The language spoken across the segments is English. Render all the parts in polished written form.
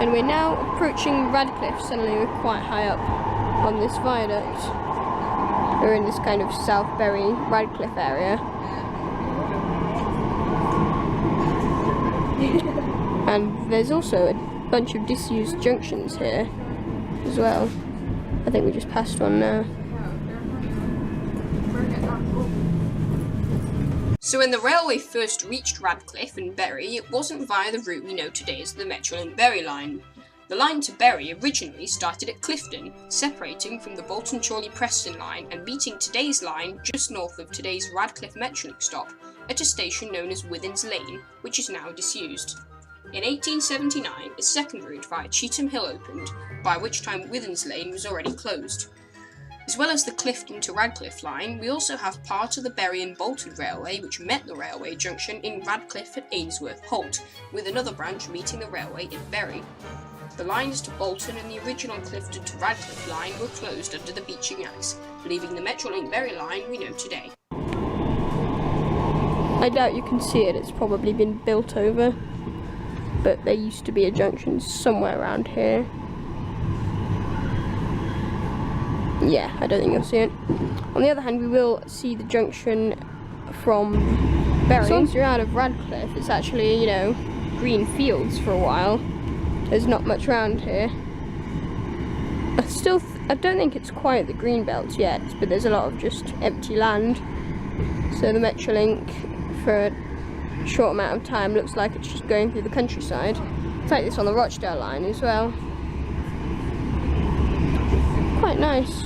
And we're now approaching Radcliffe. Suddenly we're quite high up on this viaduct. We're in this kind of South Bury Radcliffe area. And there's also a bunch of disused junctions here as well. I think we just passed one now. So when the railway first reached Radcliffe and Bury, it wasn't via the route we know today as the Metrolink Bury line. The line to Bury originally started at Clifton, separating from the Bolton-Chorley-Preston line and meeting today's line just north of today's Radcliffe Metrolink stop, at a station known as Withens Lane, which is now disused. In 1879, a second route via Cheetham Hill opened, by which time Withens Lane was already closed. As well as the Clifton to Radcliffe line, we also have part of the Bury and Bolton Railway, which met the railway junction in Radcliffe at Ainsworth Holt, with another branch meeting the railway in Bury. The lines to Bolton and the original Clifton to Radcliffe line were closed under the Beeching Acts, leaving the Metrolink Bury line we know today. I doubt you can see it, it's probably been built over, but there used to be a junction somewhere around here. Yeah, I don't think you'll see it. On the other hand, we will see the junction from Bury. So once you're out of Radcliffe, it's actually, you know, green fields for a while. There's not much around here. I don't think it's quite the green belt yet, but there's a lot of just empty land. So the Metrolink, for a short amount of time, looks like it's just going through the countryside. It's like this on the Rochdale line as well. Quite nice.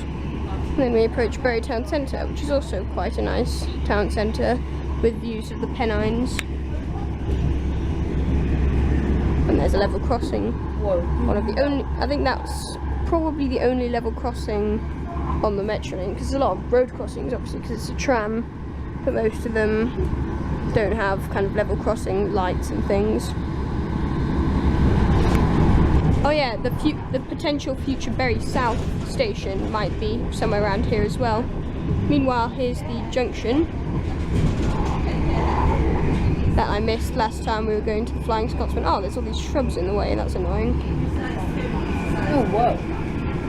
And then we approach Bury Town Centre, which is also quite a nice town centre with views of the Pennines. And there's a level crossing. Whoa. One of the only, I think that's probably the only level crossing on the Metrolink, because there's a lot of road crossings obviously because it's a tram, but most of them don't have kind of level crossing lights and things. Oh yeah, the potential future Bury South station might be somewhere around here as well. Meanwhile, here's the junction that I missed last time we were going to the Flying Scotsman. Oh, there's all these shrubs in the way, that's annoying. Oh, whoa.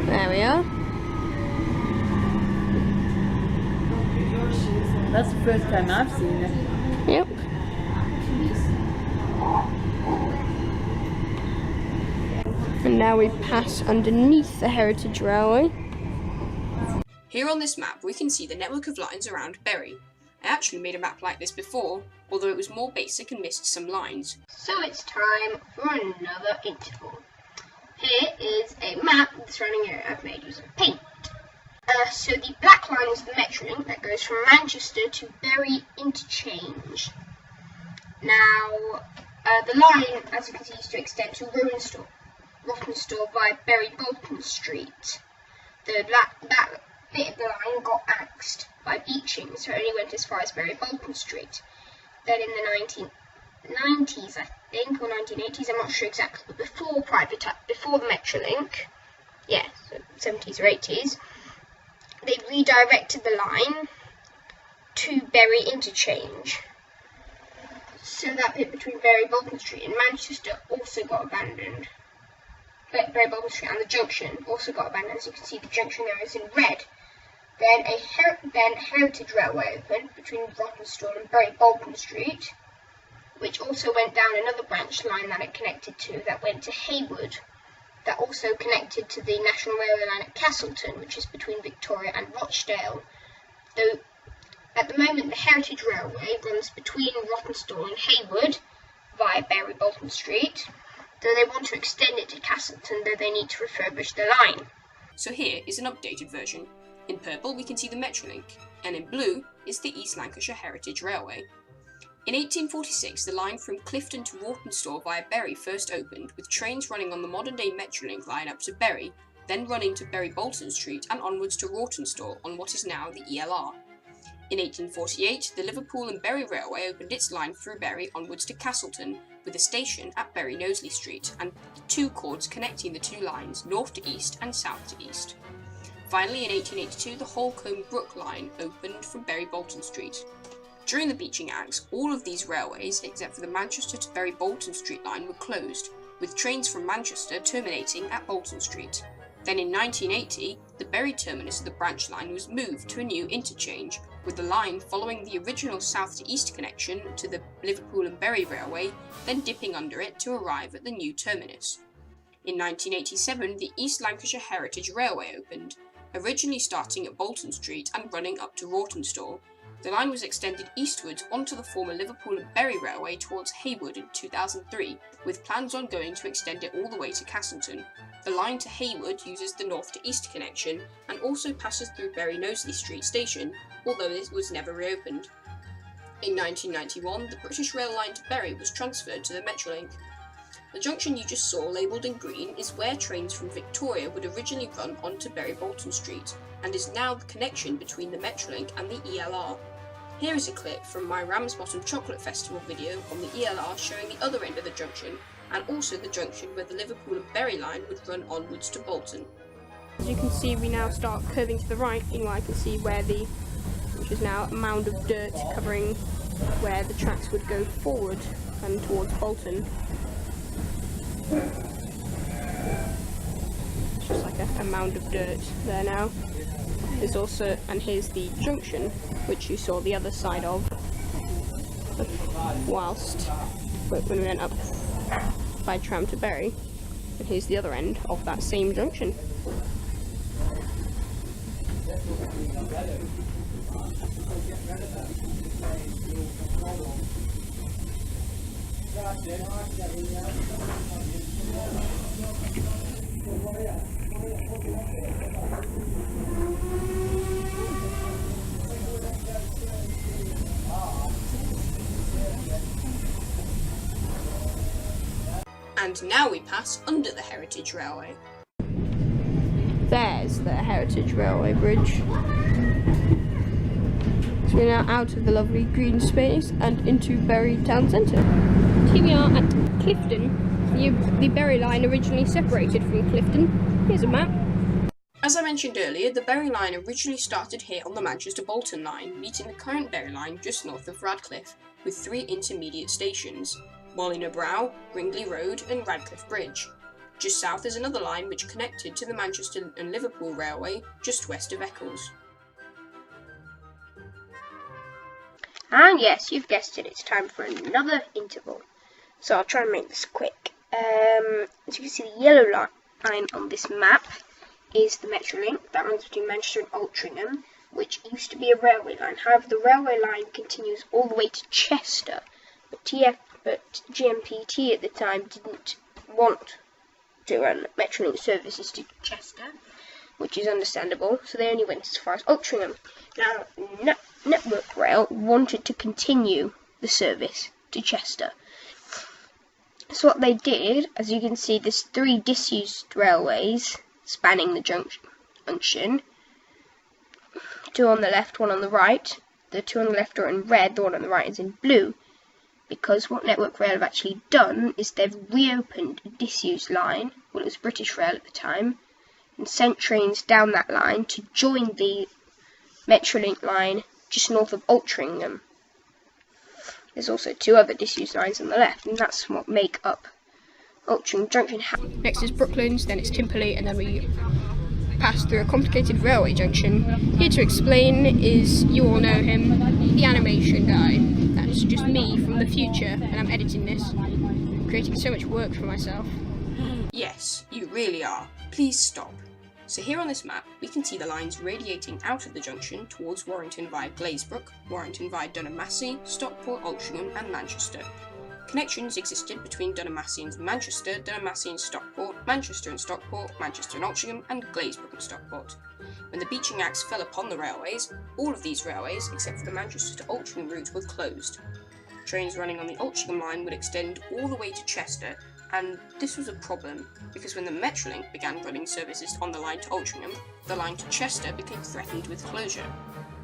There we are. That's the first time I've seen it. Yep. And now we pass underneath the Heritage Railway. Here on this map we can see the network of lines around Bury. I actually made a map like this before, although it was more basic and missed some lines. So it's time for another interval. Here is a map of the surrounding area I've made using paint. So the black line is the Metrolink that goes from Manchester to Bury Interchange. Now, the line, as you can see, used to extend to Rottenstall via Bury Bolton Street. That bit of the line got axed by Beeching, so it only went as far as Bury Bolton Street. Then in the 1990s, I think, or 1980s, I'm not sure exactly, but before the Metrolink, yeah, so 70s or 80s, they redirected the line to Bury Interchange. So that bit between Bury Bolton Street and Manchester also got abandoned. Bury Bolton Street and the junction also got abandoned. As you can see, the junction there is in red. Then Heritage Railway opened between Rottenstall and Bury Bolton Street, which also went down another branch line that it connected to that went to Haywood. That also connected to the National Railway line at Castleton, which is between Victoria and Rochdale. Though at the moment the Heritage Railway runs between Rottenstall and Haywood via Bury Bolton Street, though they want to extend it to Castleton, though they need to refurbish the line. So here is an updated version. In purple we can see the Metrolink, and in blue is the East Lancashire Heritage Railway. In 1846, the line from Clifton to Rottenstall via Bury first opened, with trains running on the modern-day Metrolink line up to Bury, then running to Bury Bolton Street and onwards to Rottenstall on what is now the ELR. In 1848, the Liverpool and Bury Railway opened its line through Bury onwards to Castleton, with a station at Bury Knowsley Street and two cords connecting the two lines, north to east and south to east. Finally, in 1882, the Holcombe Brook line opened from Bury Bolton Street. During the Beeching Acts, all of these railways, except for the Manchester to Bury Bolton Street line, were closed, with trains from Manchester terminating at Bolton Street. Then in 1980, the Bury terminus of the branch line was moved to a new interchange, with the line following the original south to east connection to the Liverpool and Bury Railway, then dipping under it to arrive at the new terminus. In 1987, the East Lancashire Heritage Railway opened, originally starting at Bolton Street and running up to Rawtenstall. The line was extended eastwards onto the former Liverpool and Bury Railway towards Haywood in 2003, with plans ongoing to extend it all the way to Castleton. The line to Haywood uses the north to east connection and also passes through Bury Knowsley Street station, although this was never reopened. In 1991, the British Rail line to Bury was transferred to the Metrolink. The junction you just saw, labelled in green, is where trains from Victoria would originally run onto Bury Bolton Street, and is now the connection between the Metrolink and the ELR. Here is a clip from my Ramsbottom Chocolate Festival video on the ELR showing the other end of the junction, and also the junction where the Liverpool and Bury line would run onwards to Bolton. As you can see, we now start curving to the right. Meanwhile, I can see which is now a mound of dirt covering where the tracks would go forward and towards Bolton. It's just like a mound of dirt there now. There's also, and here's the junction, which you saw the other side of, when we went up by tram to Bury. And here's the other end of that same junction. And now we pass under the Heritage Railway. There's the Heritage Railway Bridge. So we're now out of the lovely green space and into Bury Town Centre. Here we are at Clifton. The Bury line originally separated from Clifton. Here's a map. As I mentioned earlier, the Bury line originally started here on the Manchester-Bolton line, meeting the current Bury line just north of Radcliffe, with 3 intermediate stations: Molyneux Brow, Bringley Road and Radcliffe Bridge. Just south is another line which connected to the Manchester and Liverpool Railway just west of Eccles. And yes, you've guessed it, it's time for another interval. So I'll try and make this quick. As you can see, the yellow line on this map is the Metrolink that runs between Manchester and Altrincham, which used to be a railway line. However, the railway line continues all the way to Chester, but GMPT at the time didn't want to run Metrolink services to Chester, which is understandable, so they only went as far as Altrincham. Now, Network Rail wanted to continue the service to Chester. So what they did, as you can see, there's 3 disused railways spanning the junction. 2 on the left, 1 on the right. The 2 on the left are in red, the 1 on the right is in blue. Because what Network Rail have actually done is they've reopened a disused line, well, it was British Rail at the time, and sent trains down that line to join the Metrolink line just north of Altrincham. There's also 2 other disused lines on the left, and that's what make up Altrincham Junction. Next is Brooklands, then it's Timperley, and then we pass through a complicated railway junction. Here to explain is, you all know him, the animation guy. That's just me from the future, and I'm editing this, creating so much work for myself. Yes, you really are. Please stop. So here on this map, we can see the lines radiating out of the junction towards Warrington via Glazebrook, Warrington via Dunham Massey, Stockport, Altrincham and Manchester. Connections existed between Dunham Massey and Manchester, Dunham Massey and Stockport, Manchester and Stockport, Manchester and Altrincham, and Glazebrook and Stockport. When the beaching axe fell upon the railways, all of these railways, except for the Manchester to Altrincham route, were closed. Trains running on the Altrincham line would extend all the way to Chester, and this was a problem, because when the Metrolink began running services on the line to Altrincham, the line to Chester became threatened with closure.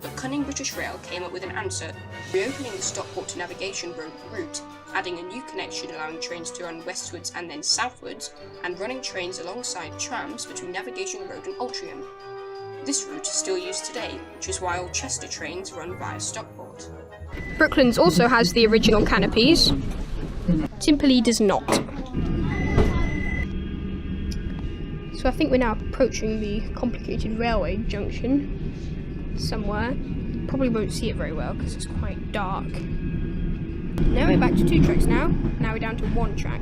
But cunning British Rail came up with an answer, reopening the Stockport to Navigation route, adding a new connection allowing trains to run westwards and then southwards, and running trains alongside trams between Navigation Road and Altrincham. This route is still used today, which is why all Chester trains run via Stockport. Brooklands also has the original canopies. Timperley does not. So I think we're now approaching the complicated railway junction somewhere. Probably won't see it very well because it's quite dark. Now we're back to 2 tracks now. Now we're down to 1 track.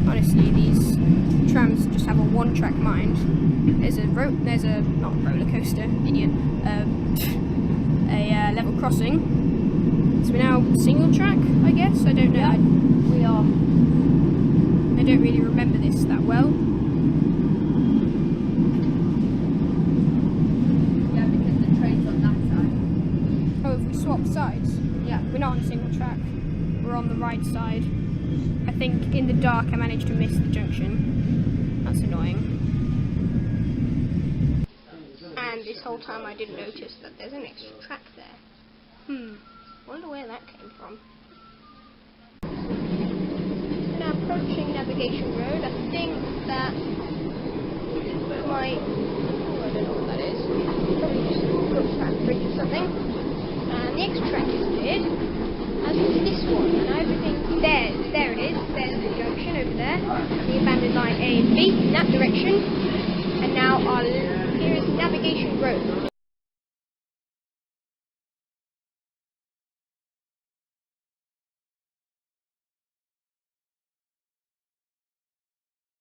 Honestly, these trams just have a 1-track mind. There's a not a roller coaster, idiot. A level crossing. So we're now single track, I guess. I don't know. Yeah, we are. I don't really remember this that well. Yeah, because the train's on that side. Oh, if we swap sides? Yeah. We're not on single track. We're on the right side. I think in the dark I managed to miss the junction. That's annoying. And this whole time I didn't notice that there's an extra track there. Wonder where that came from. Now approaching Navigation Road, I think that might... Oh, I don't know what that is. Probably just a footpath bridge or something. And the extra track is weird, as is this one, and everything... There it is. There's the junction over there. The abandoned line A and B in that direction. And now here is Navigation Road.